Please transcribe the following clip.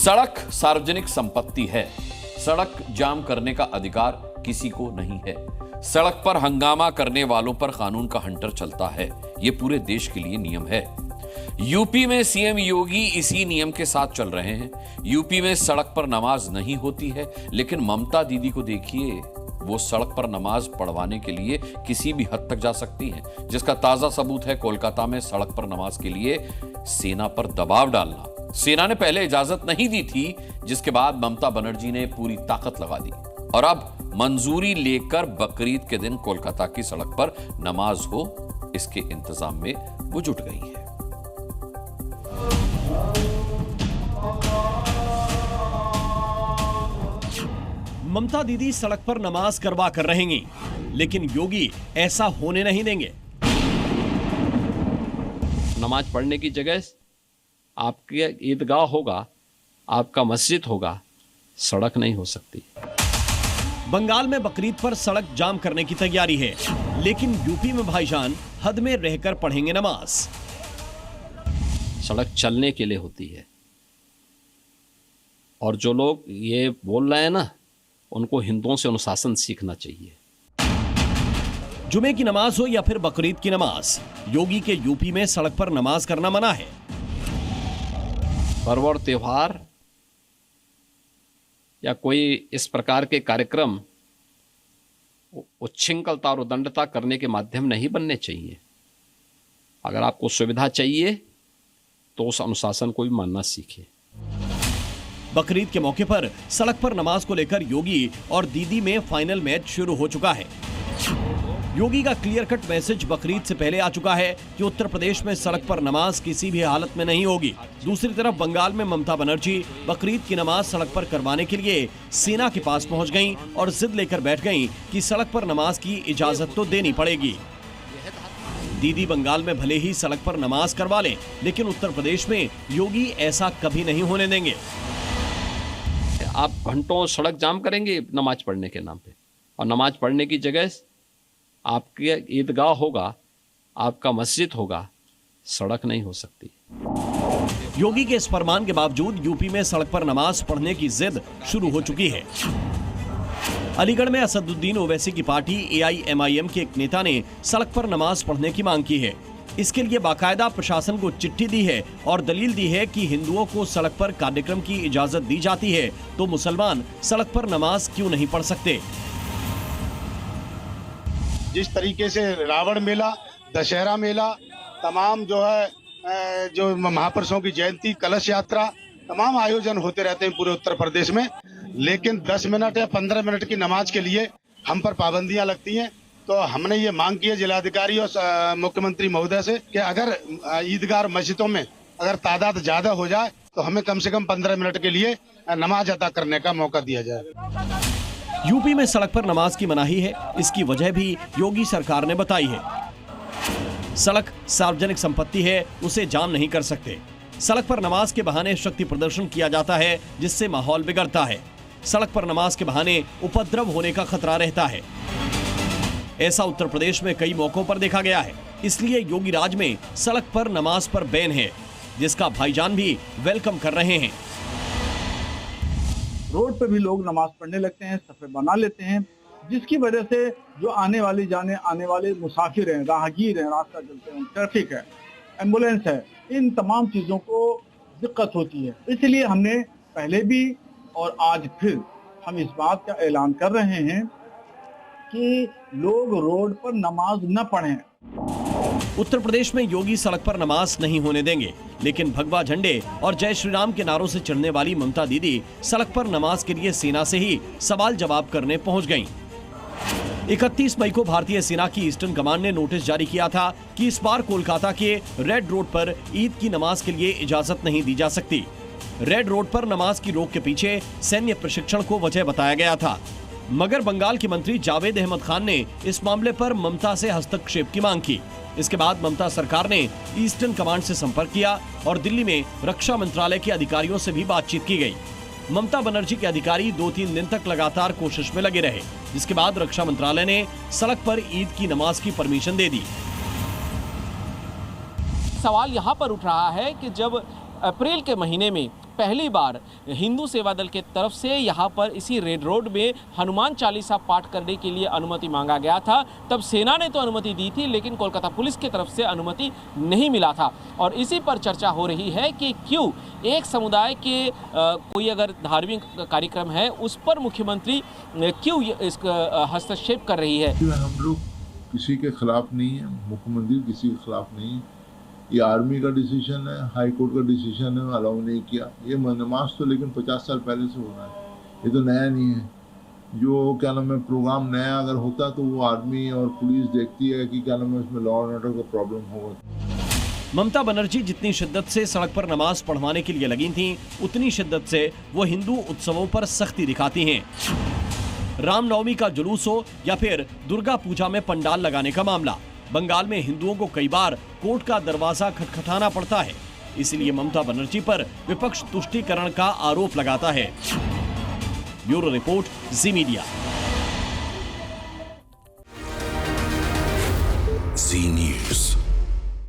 सड़क सार्वजनिक संपत्ति है। सड़क जाम करने का अधिकार किसी को नहीं है। सड़क पर हंगामा करने वालों पर कानून का हंटर चलता है। यह पूरे देश के लिए नियम है। यूपी में सीएम योगी इसी नियम के साथ चल रहे हैं। यूपी में सड़क पर नमाज नहीं होती है, लेकिन ममता दीदी को देखिए, वो सड़क पर नमाज पढ़वाने के लिए किसी भी हद तक जा सकती हैं, जिसका ताजा सबूत है कोलकाता में सड़क पर नमाज के लिए सेना पर दबाव डालना। सेना ने पहले इजाजत नहीं दी थी, जिसके बाद ममता बनर्जी ने पूरी ताकत लगा दी और अब मंजूरी लेकर बकरीद के दिन कोलकाता की सड़क पर नमाज हो, इसके इंतजाम में वो जुट गई है। ममता दीदी सड़क पर नमाज करवा कर रहेंगी, लेकिन योगी ऐसा होने नहीं देंगे। नमाज पढ़ने की जगह आपके ईदगाह होगा, आपका मस्जिद होगा, सड़क नहीं हो सकती। बंगाल में बकरीद पर सड़क जाम करने की तैयारी है, लेकिन यूपी में भाईजान हद में रहकर पढ़ेंगे नमाज। सड़क चलने के लिए होती है, और जो लोग ये बोल रहे हैं ना, उनको हिंदुओं से अनुशासन सीखना चाहिए। जुमे की नमाज हो या फिर बकरीद की नमाज, योगी के यूपी में सड़क पर नमाज करना मना है। पर्व और त्योहार या कोई इस प्रकार के कार्यक्रम उच्छृंखलता और उदंडता करने के माध्यम नहीं बनने चाहिए। अगर आपको सुविधा चाहिए तो उस अनुशासन को भी मानना सीखे। बकरीद के मौके पर सड़क पर नमाज को लेकर योगी और दीदी में फाइनल मैच शुरू हो चुका है। योगी का क्लियर कट मैसेज बकरीद से पहले आ चुका है कि उत्तर प्रदेश में सड़क पर नमाज किसी भी हालत में नहीं होगी। दूसरी तरफ बंगाल में ममता बनर्जी बकरीद की नमाज सड़क पर करवाने के लिए सेना के पास पहुंच गईं और जिद लेकर बैठ गईं कि सड़क पर नमाज की इजाजत तो देनी पड़ेगी। दीदी बंगाल में भले ही सड़क पर नमाज करवा लें, लेकिन उत्तर प्रदेश में योगी ऐसा कभी नहीं होने देंगे। आप घंटों सड़क जाम करेंगे नमाज पढ़ने के नाम पे, और नमाज पढ़ने की जगह आपके ईदगाह होगा, आपका मस्जिद होगा, सड़क नहीं हो सकती। योगी के इस फरमान के बावजूद यूपी में सड़क पर नमाज पढ़ने की जिद शुरू हो चुकी है। अलीगढ़ में असदुद्दीन ओवैसी की पार्टी AIMIM के एक नेता ने सड़क पर नमाज पढ़ने की मांग की है। इसके लिए बाकायदा प्रशासन को चिट्ठी दी है और दलील दी है कि हिंदुओं को सड़क पर कार्यक्रम की इजाजत दी जाती है, तो मुसलमान सड़क पर नमाज क्यों नहीं पढ़ सकते। जिस तरीके से रावण मेला, दशहरा मेला, तमाम जो महापुरुषों की जयंती, कलश यात्रा, तमाम आयोजन होते रहते हैं पूरे उत्तर प्रदेश में, लेकिन 10 मिनट या 15 मिनट की नमाज के लिए हम पर पाबंदियां लगती हैं। तो हमने ये मांग की है जिलाधिकारी और मुख्यमंत्री महोदय से कि अगर ईदगाह मस्जिदों में अगर तादाद ज्यादा हो जाए तो हमें कम से कम 15 मिनट के लिए नमाज अदा करने का मौका दिया जाए। यूपी में सड़क पर नमाज की मनाही है। इसकी वजह भी योगी सरकार ने बताई है। सड़क सार्वजनिक संपत्ति है, उसे जाम नहीं कर सकते। सड़क पर नमाज के बहाने शक्ति प्रदर्शन किया जाता है, जिससे माहौल बिगड़ता है। सड़क पर नमाज के बहाने उपद्रव होने का खतरा रहता है। ऐसा उत्तर प्रदेश में कई मौकों पर देखा गया है। इसलिए योगी राज में सड़क पर नमाज पर बैन है, जिसका भाईजान भी वेलकम कर रहे हैं। रोड पे भी लोग नमाज पढ़ने लगते हैं, सफे बना लेते हैं, जिसकी वजह से जो आने वाले मुसाफिर हैं, राहगीर हैं, रास्ता चलते हैं, ट्रैफिक है, एम्बुलेंस है, इन तमाम चीजों को दिक्कत होती है। इसलिए हमने पहले भी और आज फिर हम इस बात का ऐलान कर रहे हैं कि लोग रोड पर नमाज न पढ़ें। उत्तर प्रदेश में योगी सड़क पर नमाज नहीं होने देंगे, लेकिन भगवा झंडे और जय श्री राम के नारों से चढ़ने वाली ममता दीदी सड़क पर नमाज के लिए सेना से ही सवाल जवाब करने पहुंच गईं। 31 मई को भारतीय सेना की ईस्टर्न कमांड ने नोटिस जारी किया था कि इस बार कोलकाता के रेड रोड पर ईद की नमाज के लिए इजाजत नहीं दी जा सकती। रेड रोड पर नमाज की रोक के पीछे सैन्य प्रशिक्षण को वजह बताया गया था, मगर बंगाल के मंत्री जावेद अहमद खान ने इस मामले पर ममता से हस्तक्षेप की मांग की। इसके बाद ममता सरकार ने ईस्टर्न कमांड से संपर्क किया और दिल्ली में रक्षा मंत्रालय के अधिकारियों से भी बातचीत की गई। ममता बनर्जी के अधिकारी 2-3 दिन तक लगातार कोशिश में लगे रहे, जिसके बाद रक्षा मंत्रालय ने सड़क पर ईद की नमाज की परमिशन दे दी। सवाल यहाँ पर उठ रहा है कि जब अप्रैल के महीने में पहली बार हिंदू सेवा दल के तरफ से यहाँ पर इसी रेड रोड में हनुमान चालीसा पाठ करने के लिए अनुमति मांगा गया था। तब सेना ने तो अनुमति दी थी, लेकिन कोलकाता पुलिस की तरफ से अनुमति नहीं मिला था। और इसी पर चर्चा हो रही है कि क्यों एक समुदाय के कोई अगर धार्मिक कार्यक्रम है उस पर मुख्यमंत्री क्यों इसका हस्तक्षेप कर रही है। हम लोग किसी के खिलाफ नहीं है, मुख्यमंत्री किसी के खिलाफ नहीं है। ये आर्मी का डिसीजन है, हाई कोर्ट का डिसीजन है, अलाउ नहीं किया। ये नमाज तो लेकिन 50 साल पहले से हो रहा है, ये तो नया नहीं है। जो क्या नाम है प्रोग्राम नया अगर होता तो वो आर्मी और पुलिस देखती है कि क्या नाम है उसमें लॉ एंड ऑर्डर का प्रॉब्लम होगा। ममता बनर्जी जितनी शिद्दत से सड़क पर नमाज पढ़वाने के लिए लगी थीं, उतनी शिद्दत से वो हिंदू उत्सवों पर सख्ती दिखाती हैं। रामनवमी का जुलूस हो या फिर दुर्गा पूजा में पंडाल लगाने का मामला, बंगाल में हिंदुओं को कई बार कोर्ट का दरवाजा खटखटाना पड़ता है। इसलिए ममता बनर्जी पर विपक्ष तुष्टीकरण का आरोप लगाता है। ब्यूरो रिपोर्ट, जी मीडिया। जी न्यूज़।